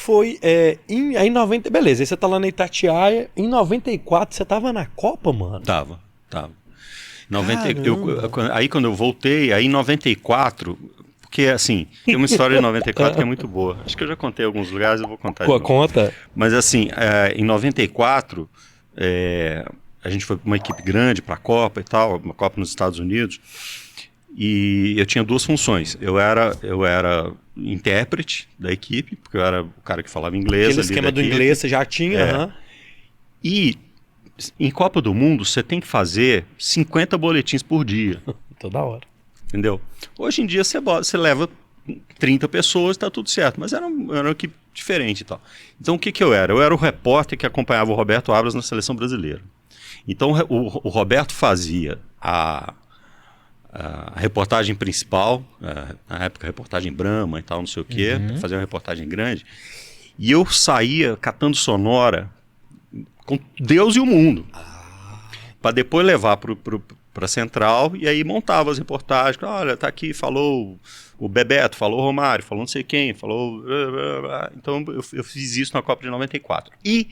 foi aí em 90, beleza, aí você tá lá na Itatiaia, em 94 você tava na Copa, mano? Tava. 90, aí quando eu voltei, aí em 94, porque assim, tem uma história de 94 que é muito boa. Acho que eu já contei em alguns lugares, eu vou contar de novo. Conta. Mas assim, em 94, a gente foi para uma equipe grande, para a Copa e tal, uma Copa nos Estados Unidos, e eu tinha duas funções. Eu era intérprete da equipe, porque eu era o cara que falava inglês. Aquele esquema do inglês você já tinha, E em Copa do Mundo, você tem que fazer 50 boletins por dia. Toda hora. Entendeu? Hoje em dia você leva 30 pessoas, tá tudo certo. Mas era uma equipe diferente e tal. Então o que eu era? Eu era o repórter que acompanhava o Roberto Abras na seleção brasileira. Então o Roberto fazia a reportagem principal, na época a reportagem Brahma e tal, não sei o quê, fazia uma reportagem grande. E eu saía catando sonora com Deus e o mundo. Para depois levar para a central e aí montava as reportagens. Olha, tá aqui, falou o Bebeto, falou o Romário, falou não sei quem, falou... Então eu fiz isso na Copa de 94. E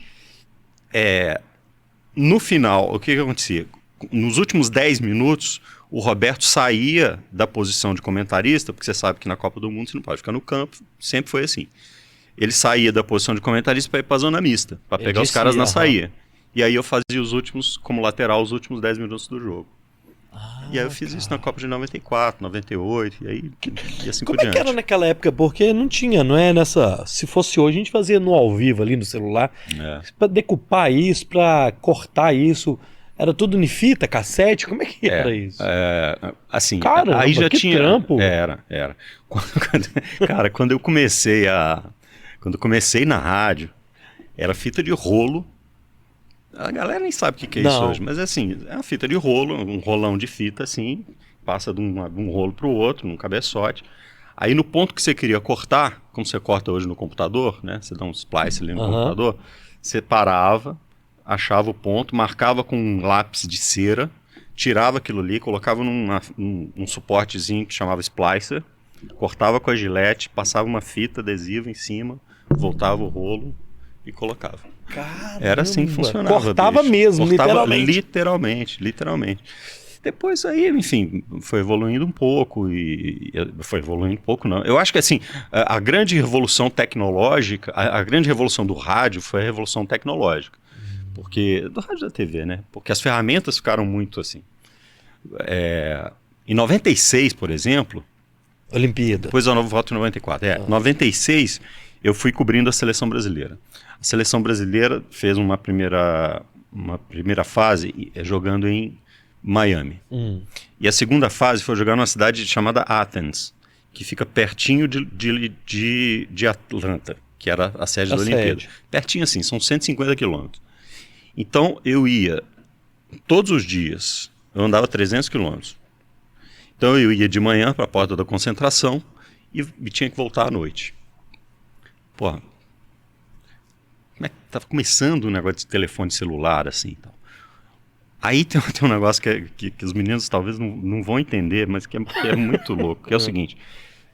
no final, o que acontecia? Nos últimos 10 minutos, o Roberto saía da posição de comentarista, porque você sabe que na Copa do Mundo você não pode ficar no campo, sempre foi assim. Ele saía da posição de comentarista para ir para a zona mista, para pegar os caras na saída. E aí eu fazia como lateral, os últimos 10 minutos do jogo. E aí eu fiz isso na Copa de 94, 98, e aí e assim por diante. Como é que era naquela época? Porque não tinha, não é nessa... Se fosse hoje, a gente fazia no ao vivo ali no celular. Para decupar isso, para cortar isso... Era tudo em fita, cassete? Como é que era isso? Assim, caramba, aí já que tinha... trampo. Era. Cara, quando eu comecei na rádio, era fita de rolo. A galera nem sabe o que é isso hoje, mas assim, é uma fita de rolo, um rolão de fita assim, passa de um rolo para o outro, num cabeçote. Aí no ponto que você queria cortar, como você corta hoje no computador, né? Você dá um splice ali no computador, você parava, achava o ponto, marcava com um lápis de cera, tirava aquilo ali, colocava num suportezinho que chamava splicer, cortava com a gilete, passava uma fita adesiva em cima, voltava o rolo e colocava. Caramba, era assim que funcionava. Cortava bicho. mesmo, cortava literalmente. Literalmente. Depois aí, enfim, foi evoluindo um pouco foi evoluindo um pouco, não. Eu acho que assim, a grande revolução tecnológica, a grande revolução do rádio foi a revolução tecnológica. Porque, do rádio da TV, né? Porque as ferramentas ficaram muito assim. Em 96, por exemplo... Olimpíada. Depois eu volto em 94. 96, eu fui cobrindo a seleção brasileira. A seleção brasileira fez uma primeira fase jogando em Miami. E a segunda fase foi jogar numa cidade chamada Athens, que fica pertinho de Atlanta, que era a sede da Olimpíada. Pertinho assim, são 150 quilômetros. Então eu ia todos os dias, eu andava 300 quilômetros. Então eu ia de manhã para a porta da concentração e tinha que voltar à noite. Porra, como é que tava começando um negócio de telefone celular assim e tal. Aí tem um negócio que os meninos talvez não vão entender, mas que é muito louco, que é o seguinte: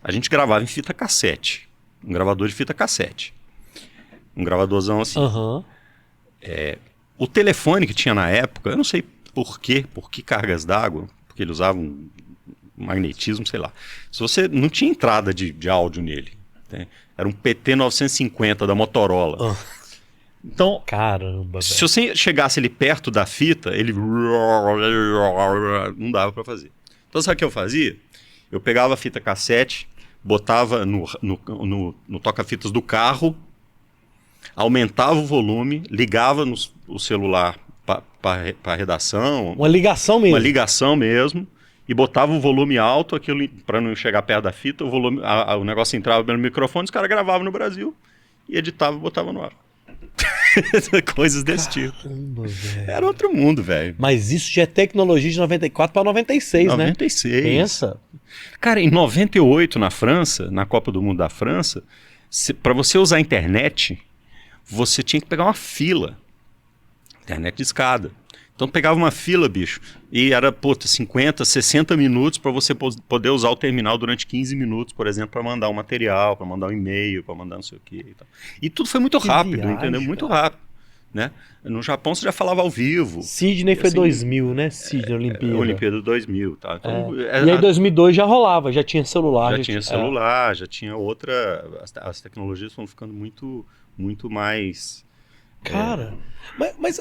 a gente gravava em fita cassete, um gravador de fita cassete, um gravadorzão assim. O telefone que tinha na época, eu não sei por que cargas d'água, porque ele usava um magnetismo, sei lá. Se você não tinha entrada de áudio nele, né? Era um PT 950 da Motorola. Então, caramba, se você chegasse ali perto da fita, ele não dava para fazer. Então sabe o que eu fazia? Eu pegava a fita cassete, botava no toca-fitas do carro, aumentava o volume, ligava o celular para a redação. Uma ligação mesmo. Uma ligação mesmo. E botava o volume alto, aquilo para não chegar perto da fita, o negócio entrava pelo microfone, os caras gravavam no Brasil e editavam e botavam no ar. Coisas desse tipo. Véio. Era outro mundo, velho. Mas isso já é tecnologia de 94 para 96, 96. Né? Pensa. Cara, em 98 na França, na Copa do Mundo da França, para você usar a internet, você tinha que pegar uma fila. Internet de escada. Então pegava uma fila, bicho, e era, 50, 60 minutos para você poder usar o terminal durante 15 minutos, por exemplo, para mandar um material, para mandar um e-mail, para mandar não sei o quê e tal. E tudo foi muito rápido, viagem, entendeu? Muito cara. rápido, né? No Japão você já falava ao vivo. Sydney foi assim, 2000, né? Sydney, Olimpíada. Olimpíada 2000, tá? Então, E aí 2002 já rolava, já tinha celular. já tinha celular, já tinha outra... As tecnologias foram ficando muito mais... Cara, mas